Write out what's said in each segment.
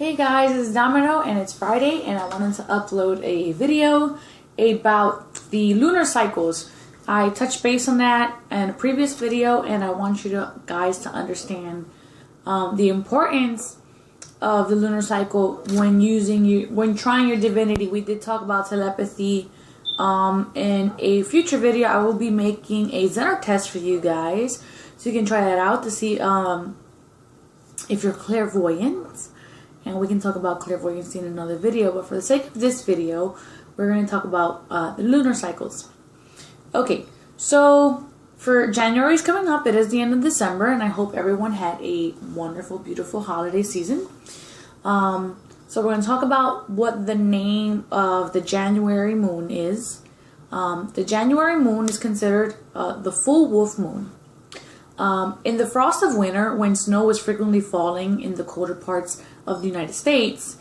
Hey guys, it's Domino and it's Friday and I wanted to upload a video about the lunar cycles. I touched base on that in a previous video and I want you guys to understand the importance of the lunar cycle when trying your divinity. We did talk about telepathy. In a future video I will be making a Zener test for you guys so you can try that out to see if you're clairvoyant. And we can talk about clairvoyance in another video, but for the sake of this video, we're going to talk about the lunar cycles. Okay, so for January's coming up, it is the end of December, and I hope everyone had a wonderful, beautiful holiday season. So we're going to talk about what the name of the January moon is. The January moon is considered the full wolf moon. In the frost of winter, when snow is frequently falling in the colder parts of the United States,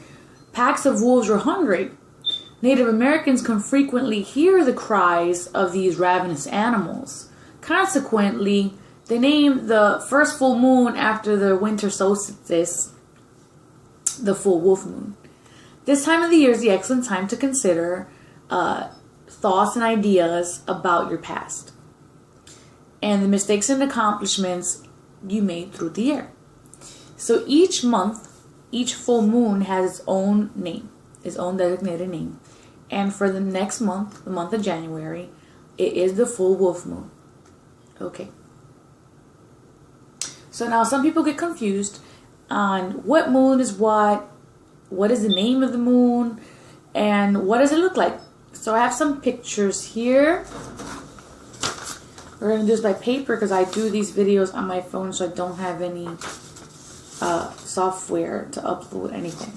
packs of wolves are hungry. Native Americans can frequently hear the cries of these ravenous animals. Consequently, they named the first full moon after the winter solstice the full wolf moon. This time of the year is the excellent time to consider thoughts and ideas about your past and the mistakes and accomplishments you made through the year. So each month, each full moon has its own name, its own designated name. And for the next month, the month of January, it is the full wolf moon. Okay. So now some people get confused on what moon is what is the name of the moon, and what does it look like. So I have some pictures here. We're going to do this by paper because I do these videos on my phone, so I don't have any software to upload anything.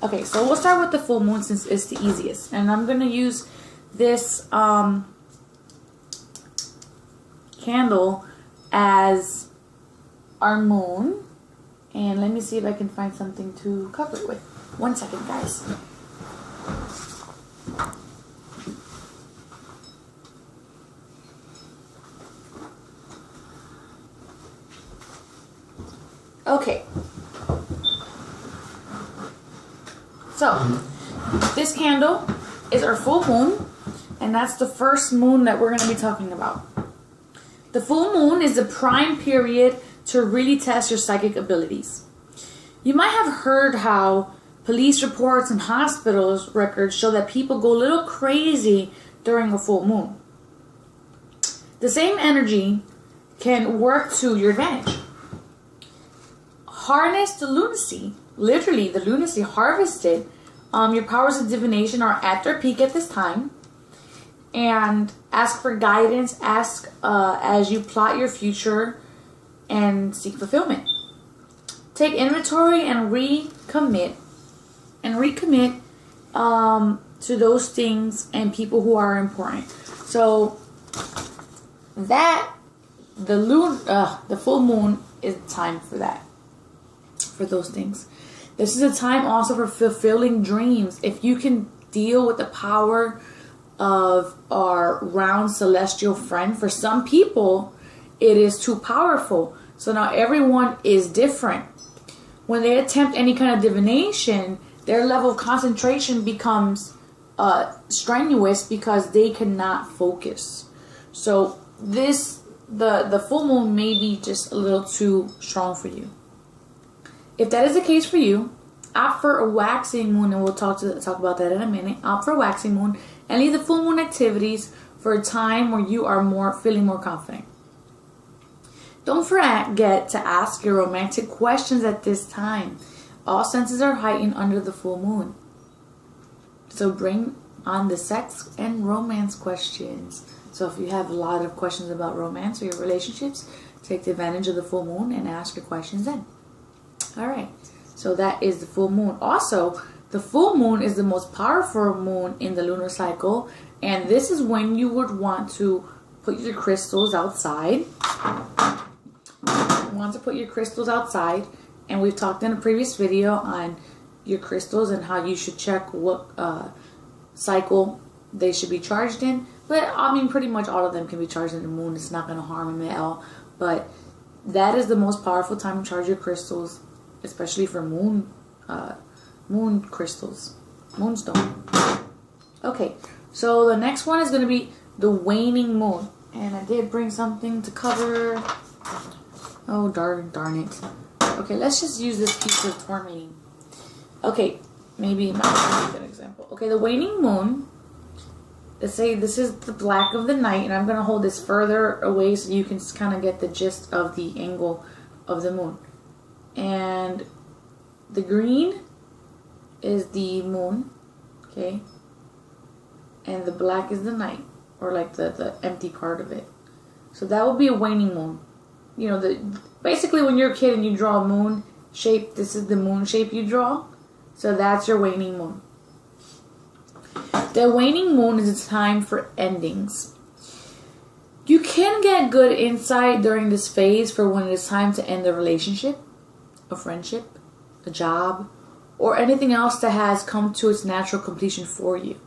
Okay, so we'll start with the full moon since it's the easiest. And I'm going to use this candle as our moon. And let me see if I can find something to cover it with. 1 second, guys. Okay, so this candle is our full moon, and that's the first moon that we're going to be talking about. The full moon is the prime period to really test your psychic abilities. You might have heard how police reports and hospitals records show that people go a little crazy during a full moon. The same energy can work to your advantage. Harness the lunacy, literally the lunacy, harvest it. Your powers of divination are at their peak at this time. And ask for guidance, ask as you plot your future and seek fulfillment. Take inventory and recommit to those things and people who are important. So that the full moon is time for that. For those things. This is a time also for fulfilling dreams. If you can deal with the power of our round celestial friend, for some people it is too powerful. So now everyone is different. When they attempt any kind of divination, their level of concentration becomes strenuous because they cannot focus. So the full moon may be just a little too strong for you. If that is the case for you, opt for a waxing moon, and we'll talk about that in a minute. Opt for a waxing moon and leave the full moon activities for a time where you are feeling more confident. Don't forget to ask your romantic questions at this time. All senses are heightened under the full moon. So bring on the sex and romance questions. So if you have a lot of questions about romance or your relationships, take advantage of the full moon and ask your questions then. Alright, so that is the full moon. Also, the full moon is the most powerful moon in the lunar cycle, and this is when you would want to put your crystals outside. You want to put your crystals outside, and we've talked in a previous video on your crystals and how you should check what cycle they should be charged in. But I mean, pretty much all of them can be charged in the moon. It's not going to harm them at all. But that is the most powerful time to charge your crystals, especially for moon moon crystals, moonstone. Okay, so the next one is going to be the waning moon. And I did bring something to cover. Oh, darn it. Okay, let's just use this piece of tourmaline. Okay, maybe not a good example. Okay, the waning moon. Let's say this is the black of the night, and I'm going to hold this further away so you can kind of get the gist of the angle of the moon. And the green is the moon, okay? And the black is the night, or like the empty part of it. So that would be a waning moon. You know, basically when you're a kid and you draw a moon shape, this is the moon shape you draw. So that's your waning moon. The waning moon is a time for endings. You can get good insight during this phase for when it is time to end a relationship, a friendship, a job, or anything else that has come to its natural completion for you.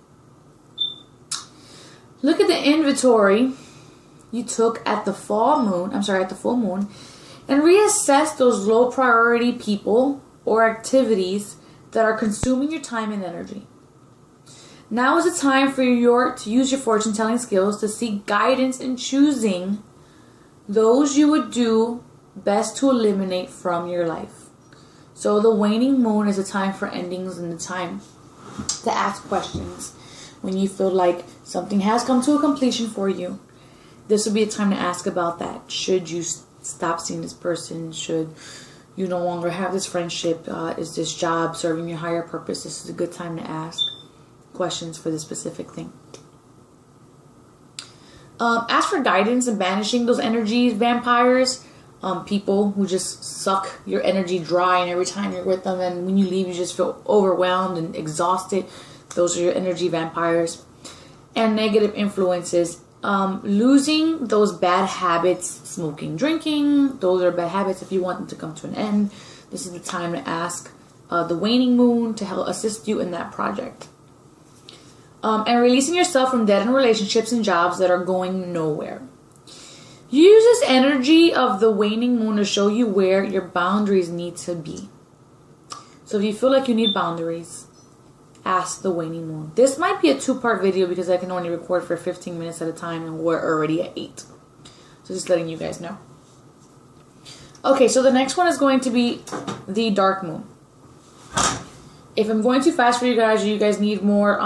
Look at the inventory you took at the full moon, and reassess those low priority people or activities that are consuming your time and energy. Now is the time for to use your fortune telling skills to seek guidance in choosing those you would do best to eliminate from your life. So the waning moon is a time for endings and the time to ask questions. When you feel like something has come to a completion for you, this would be a time to ask about that. Should you stop seeing this person? Should you no longer have this friendship? Is this job serving your higher purpose? This is a good time to ask questions for the specific thing. Ask for guidance in banishing those energies, vampires, people who just suck your energy dry, and every time you're with them and when you leave you just feel overwhelmed and exhausted. Those are your energy vampires. And negative influences. Losing those bad habits, smoking, drinking, those are bad habits. If you want them to come to an end, this is the time to ask the waning moon to help assist you in that project. And releasing yourself from dead-end relationships and jobs that are going nowhere. Use this energy of the waning moon to show you where your boundaries need to be. So if you feel like you need boundaries, ask the waning moon. This might be a 2-part video because I can only record for 15 minutes at a time and we're already at 8. So just letting you guys know. Okay, so the next one is going to be the dark moon. If I'm going too fast for you guys need more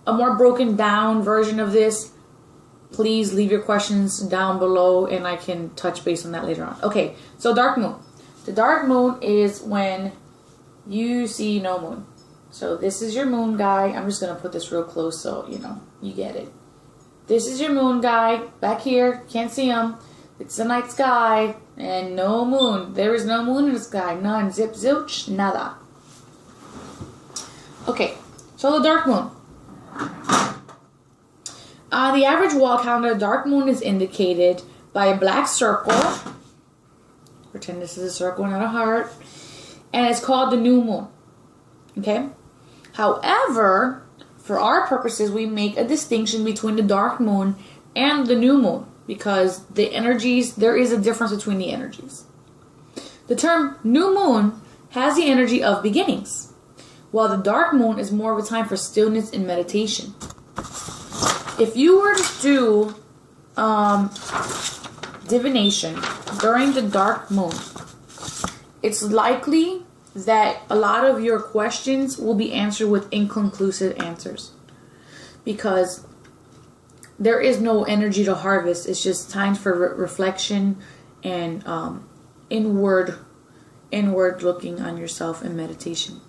a more broken down version of this, please leave your questions down below and I can touch base on that later on. Okay, so dark moon. The dark moon is when you see no moon. So this is your moon guy. I'm just going to put this real close so, you know, you get it. This is your moon guy. Back here. Can't see him. It's the night sky. And no moon. There is no moon in the sky. None. Zip, zilch, nada. Okay. So the dark moon. The average wall calendar, dark moon is indicated by a black circle. Pretend this is a circle, not a heart. And it's called the new moon. Okay? However, for our purposes, we make a distinction between the dark moon and the new moon. Because the energies, there is a difference between the energies. The term new moon has the energy of beginnings. While the dark moon is more of a time for stillness and meditation. If you were to do divination during the dark moon, it's likely that a lot of your questions will be answered with inconclusive answers. Because there is no energy to harvest. It's just time for reflection and inward looking on yourself and meditation.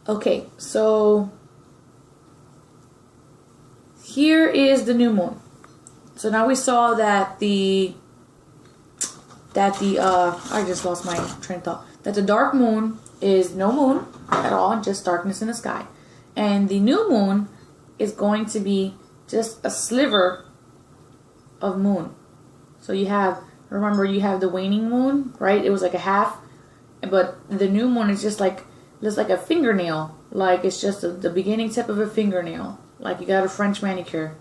Okay, so here is the new moon. So now we saw that I just lost my train of thought. That the dark moon is no moon at all, just darkness in the sky. And the new moon is going to be just a sliver of moon. So you have, remember you have the waning moon, right? It was like a half. But the new moon is just like a fingernail. Like it's just the beginning tip of a fingernail. Like you got a French manicure.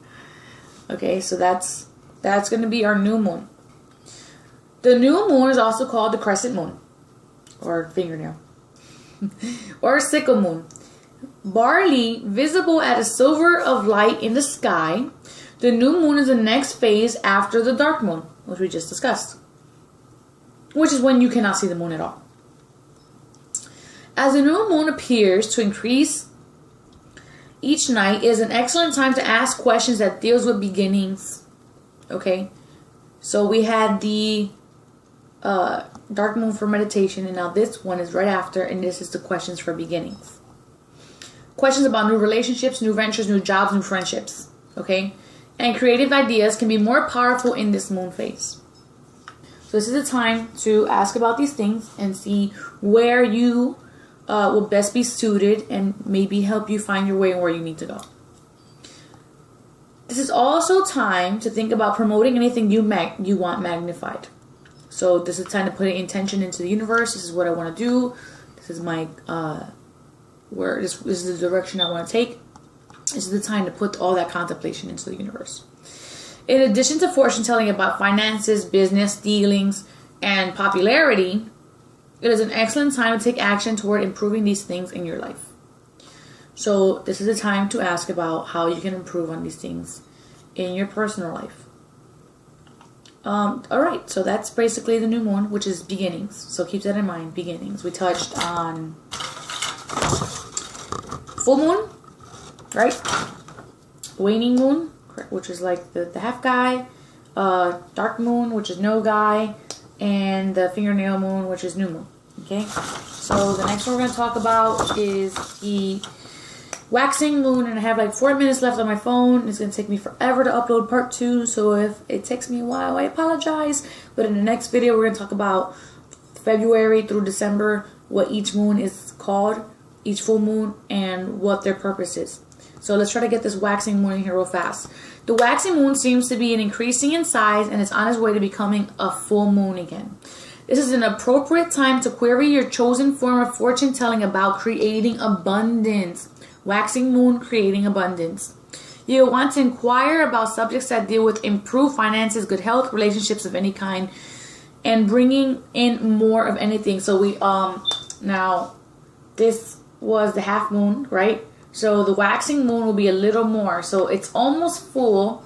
Okay, so that's going to be our new moon. The new moon is also called the crescent moon, or fingernail, or sickle moon. Barely visible at a silver of light in the sky, the new moon is the next phase after the dark moon, which we just discussed, which is when you cannot see the moon at all. As the new moon appears to increase each night, is an excellent time to ask questions that deals with beginnings. Okay, so we had the dark moon for meditation, and now this one is right after, and this is the questions for beginnings. Questions about new relationships, new ventures, new jobs, new friendships. Okay, and creative ideas can be more powerful in this moon phase. So this is the time to ask about these things and see where you will best be suited and maybe help you find your way and where you need to go. This is also time to think about promoting anything you want magnified. So this is time to put intention into the universe. This is what I want to do. This is my this is the direction I want to take. This is the time to put all that contemplation into the universe. In addition to fortune telling about finances, business, dealings, and popularity, it is an excellent time to take action toward improving these things in your life. So this is the time to ask about how you can improve on these things in your personal life. Alright, so that's basically the new moon, which is beginnings. So keep that in mind, beginnings. We touched on full moon, right? Waning moon, which is like the half guy. Dark moon, which is no guy. And the fingernail moon, which is new moon. Okay, so the next one we're going to talk about is the waxing moon, and I have like 4 minutes left on my phone. It's going to take me forever to upload part 2, so if it takes me a while, I apologize. But in the next video, we're going to talk about February through December, what each moon is called, each full moon, and what their purpose is. So let's try to get this waxing moon in here real fast. The waxing moon seems to be increasing in size, and it's on its way to becoming a full moon again. This is an appropriate time to query your chosen form of fortune telling about creating abundance. Waxing moon, creating abundance. You'll want to inquire about subjects that deal with improved finances, good health, relationships of any kind, and bringing in more of anything. So we now this was the half moon, right? So the waxing moon will be a little more. So it's almost full,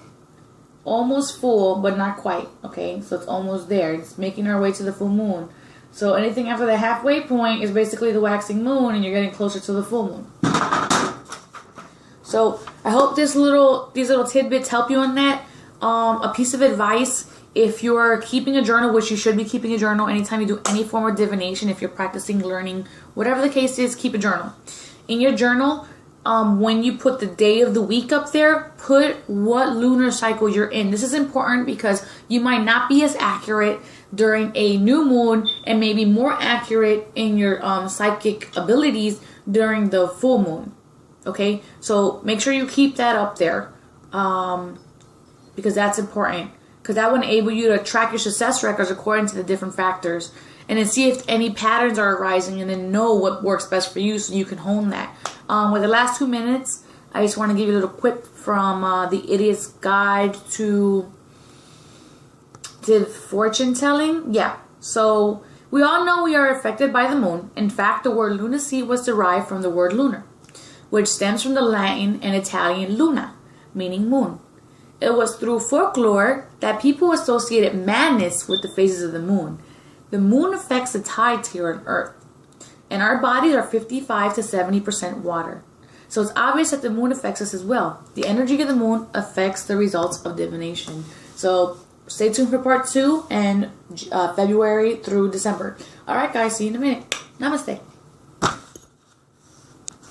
but not quite. Okay, so it's almost there. It's making our way to the full moon. So anything after the halfway point is basically the waxing moon, and you're getting closer to the full moon. So I hope these little tidbits help you on that. A piece of advice: if you're keeping a journal, which you should be keeping a journal anytime you do any form of divination, if you're practicing, learning, whatever the case is, keep a journal. In your journal, when you put the day of the week up there, put what lunar cycle you're in. This is important because you might not be as accurate during a new moon and maybe more accurate in your psychic abilities during the full moon. Okay, so make sure you keep that up there because that's important, because that will enable you to track your success records according to the different factors and then see if any patterns are arising and then know what works best for you so you can hone that. With the last 2 minutes, I just want to give you a little quip from the Idiot's Guide to Fortune Telling. Yeah, so we all know we are affected by the moon. In fact, the word lunacy was derived from the word lunar, which stems from the Latin and Italian luna, meaning moon. It was through folklore that people associated madness with the phases of the moon. The moon affects the tides here on Earth, and our bodies are 55 to 70% water. So it's obvious that the moon affects us as well. The energy of the moon affects the results of divination. So stay tuned for part 2 and February through December. Alright guys, see you in a minute. Namaste.